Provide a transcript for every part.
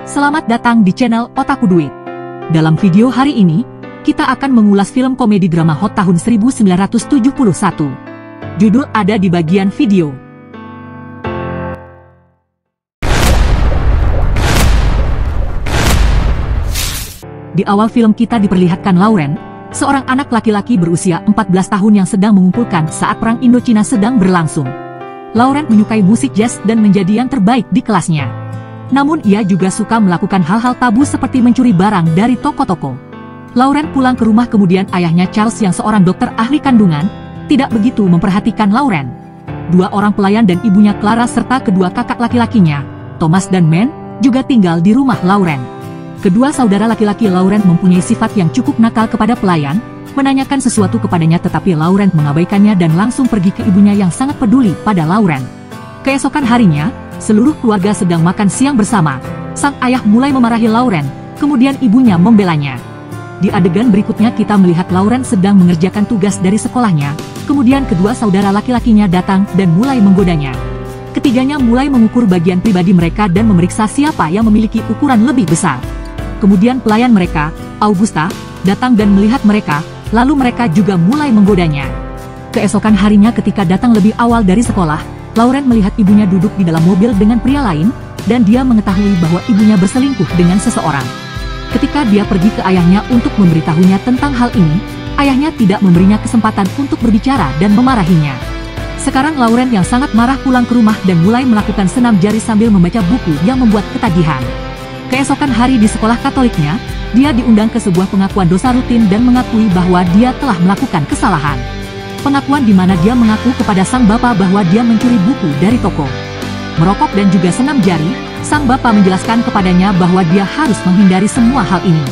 Selamat datang di channel Otaku Duit. Dalam video hari ini, kita akan mengulas film komedi drama hot tahun 1971. Judul ada di bagian video. Di awal film kita diperlihatkan Lauren, seorang anak laki-laki berusia 14 tahun yang sedang mengumpulkan saat Perang Indochina sedang berlangsung. Lauren menyukai musik jazz dan menjadi yang terbaik di kelasnya. Namun ia juga suka melakukan hal-hal tabu seperti mencuri barang dari toko-toko. Lauren pulang ke rumah, kemudian ayahnya Charles yang seorang dokter ahli kandungan, tidak begitu memperhatikan Lauren. Dua orang pelayan dan ibunya Clara serta kedua kakak laki-lakinya, Thomas dan Man, juga tinggal di rumah Lauren. Kedua saudara laki-laki Lauren mempunyai sifat yang cukup nakal kepada pelayan, menanyakan sesuatu kepadanya tetapi Lauren mengabaikannya dan langsung pergi ke ibunya yang sangat peduli pada Lauren. Keesokan harinya, seluruh keluarga sedang makan siang bersama. Sang ayah mulai memarahi Lauren, kemudian ibunya membelanya. Di adegan berikutnya kita melihat Lauren sedang mengerjakan tugas dari sekolahnya, kemudian kedua saudara laki-lakinya datang dan mulai menggodanya. Ketiganya mulai mengukur bagian pribadi mereka dan memeriksa siapa yang memiliki ukuran lebih besar. Kemudian pelayan mereka, Augusta, datang dan melihat mereka, lalu mereka juga mulai menggodanya. Keesokan harinya ketika datang lebih awal dari sekolah, Lauren melihat ibunya duduk di dalam mobil dengan pria lain, dan dia mengetahui bahwa ibunya berselingkuh dengan seseorang. Ketika dia pergi ke ayahnya untuk memberitahunya tentang hal ini, ayahnya tidak memberinya kesempatan untuk berbicara dan memarahinya. Sekarang Lauren yang sangat marah pulang ke rumah dan mulai melakukan senam jari sambil membaca buku yang membuat ketagihan. Keesokan hari di sekolah Katoliknya, dia diundang ke sebuah pengakuan dosa rutin dan mengakui bahwa dia telah melakukan kesalahan. Pengakuan di mana dia mengaku kepada sang bapak bahwa dia mencuri buku dari toko. Merokok dan juga senam jari, sang bapak menjelaskan kepadanya bahwa dia harus menghindari semua hal ini.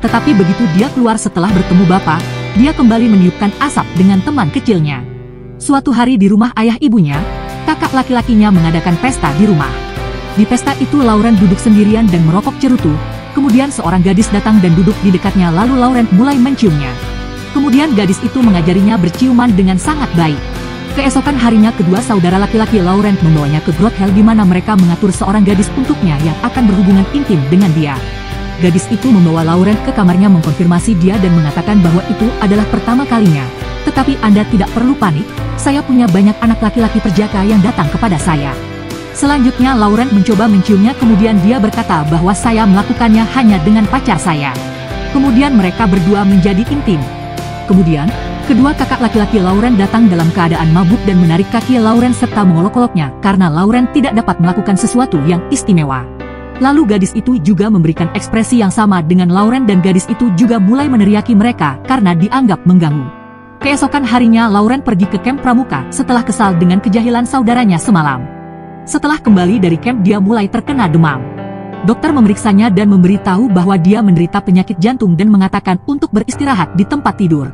Tetapi begitu dia keluar setelah bertemu bapak, dia kembali meniupkan asap dengan teman kecilnya. Suatu hari di rumah ayah ibunya, kakak laki-lakinya mengadakan pesta di rumah. Di pesta itu Lauren duduk sendirian dan merokok cerutu, kemudian seorang gadis datang dan duduk di dekatnya lalu Lauren mulai menciumnya. Kemudian gadis itu mengajarinya berciuman dengan sangat baik. Keesokan harinya kedua saudara laki-laki Lauren membawanya ke Grothel di mana mereka mengatur seorang gadis untuknya yang akan berhubungan intim dengan dia. Gadis itu membawa Lauren ke kamarnya mengkonfirmasi dia dan mengatakan bahwa itu adalah pertama kalinya. Tetapi Anda tidak perlu panik, saya punya banyak anak laki-laki perjaka yang datang kepada saya. Selanjutnya Lauren mencoba menciumnya, kemudian dia berkata bahwa saya melakukannya hanya dengan pacar saya. Kemudian mereka berdua menjadi intim. Kemudian, kedua kakak laki-laki Lauren datang dalam keadaan mabuk dan menarik kaki Lauren serta mengolok-oloknya karena Lauren tidak dapat melakukan sesuatu yang istimewa. Lalu gadis itu juga memberikan ekspresi yang sama dengan Lauren dan gadis itu juga mulai meneriaki mereka karena dianggap mengganggu. Keesokan harinya Lauren pergi ke kamp pramuka setelah kesal dengan kejahilan saudaranya semalam. Setelah kembali dari kamp dia mulai terkena demam. Dokter memeriksanya dan memberitahu bahwa dia menderita penyakit jantung dan mengatakan untuk beristirahat di tempat tidur.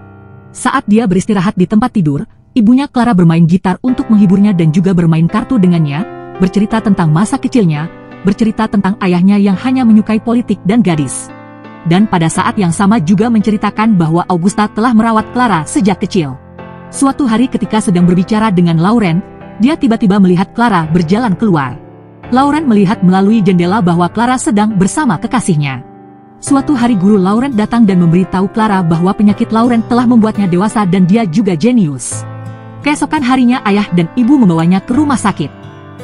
Saat dia beristirahat di tempat tidur, ibunya Clara bermain gitar untuk menghiburnya dan juga bermain kartu dengannya, bercerita tentang masa kecilnya, bercerita tentang ayahnya yang hanya menyukai politik dan gadis. Dan pada saat yang sama juga menceritakan bahwa Augusta telah merawat Clara sejak kecil. Suatu hari ketika sedang berbicara dengan Lauren, dia tiba-tiba melihat Clara berjalan keluar. Lauren melihat melalui jendela bahwa Clara sedang bersama kekasihnya. Suatu hari guru Lauren datang dan memberitahu Clara bahwa penyakit Lauren telah membuatnya dewasa dan dia juga jenius. Keesokan harinya ayah dan ibu membawanya ke rumah sakit.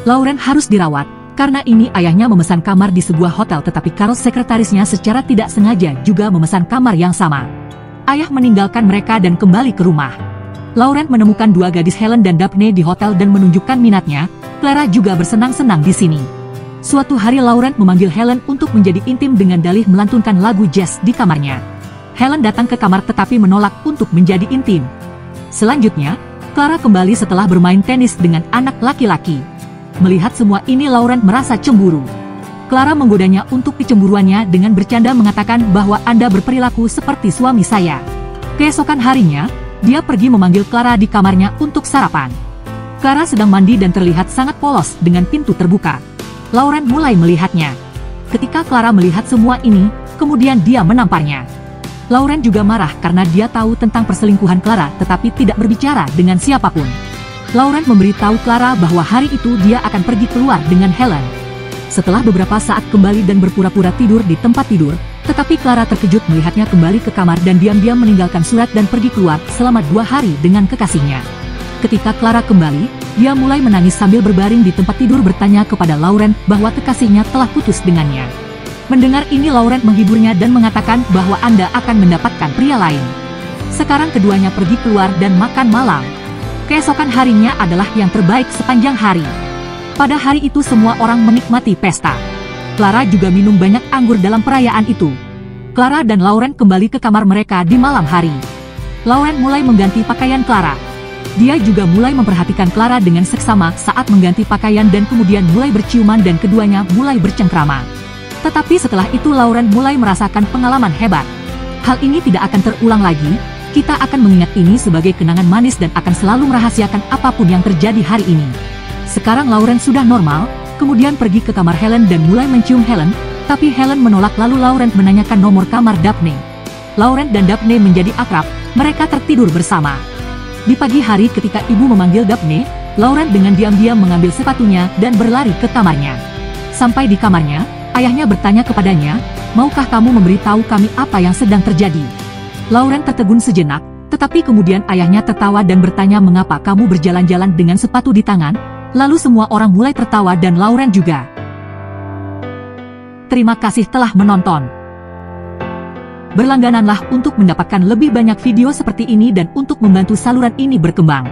Lauren harus dirawat, karena ini ayahnya memesan kamar di sebuah hotel tetapi Carol sekretarisnya secara tidak sengaja juga memesan kamar yang sama. Ayah meninggalkan mereka dan kembali ke rumah. Lauren menemukan dua gadis Helen dan Daphne di hotel dan menunjukkan minatnya. Clara juga bersenang-senang di sini. Suatu hari Lauren memanggil Helen untuk menjadi intim dengan dalih melantunkan lagu jazz di kamarnya. Helen datang ke kamar tetapi menolak untuk menjadi intim. Selanjutnya, Clara kembali setelah bermain tenis dengan anak laki-laki. Melihat semua ini Lauren merasa cemburu. Clara menggodanya untuk kecemburuannya dengan bercanda mengatakan bahwa Anda berperilaku seperti suami saya. Keesokan harinya, dia pergi memanggil Clara di kamarnya untuk sarapan. Clara sedang mandi dan terlihat sangat polos dengan pintu terbuka. Lauren mulai melihatnya. Ketika Clara melihat semua ini, kemudian dia menamparnya. Lauren juga marah karena dia tahu tentang perselingkuhan Clara tetapi tidak berbicara dengan siapapun. Lauren memberitahu Clara bahwa hari itu dia akan pergi keluar dengan Helen. Setelah beberapa saat kembali dan berpura-pura tidur di tempat tidur, tetapi Clara terkejut melihatnya kembali ke kamar dan diam-diam meninggalkan surat dan pergi keluar selama 2 hari dengan kekasihnya. Ketika Clara kembali, dia mulai menangis sambil berbaring di tempat tidur bertanya kepada Laurent bahwa kekasihnya telah putus dengannya. Mendengar ini Laurent menghiburnya dan mengatakan bahwa Anda akan mendapatkan pria lain. Sekarang keduanya pergi keluar dan makan malam. Keesokan harinya adalah yang terbaik sepanjang hari. Pada hari itu semua orang menikmati pesta. Clara juga minum banyak anggur dalam perayaan itu. Clara dan Laurent kembali ke kamar mereka di malam hari. Laurent mulai mengganti pakaian Clara. Dia juga mulai memperhatikan Clara dengan seksama saat mengganti pakaian dan kemudian mulai berciuman dan keduanya mulai bercengkrama. Tetapi setelah itu Laurent mulai merasakan pengalaman hebat. Hal ini tidak akan terulang lagi, kita akan mengingat ini sebagai kenangan manis dan akan selalu merahasiakan apapun yang terjadi hari ini. Sekarang Laurent sudah normal, kemudian pergi ke kamar Helen dan mulai mencium Helen, tapi Helen menolak lalu Laurent menanyakan nomor kamar Daphne. Laurent dan Daphne menjadi akrab, mereka tertidur bersama. Di pagi hari ketika ibu memanggil Daphne, Laurent dengan diam-diam mengambil sepatunya dan berlari ke kamarnya. Sampai di kamarnya, ayahnya bertanya kepadanya, "Maukah kamu memberitahu kami apa yang sedang terjadi?" Laurent tertegun sejenak, tetapi kemudian ayahnya tertawa dan bertanya mengapa kamu berjalan-jalan dengan sepatu di tangan. Lalu semua orang mulai tertawa dan Laurent juga. Terima kasih telah menonton. Berlanggananlah untuk mendapatkan lebih banyak video seperti ini dan untuk membantu saluran ini berkembang.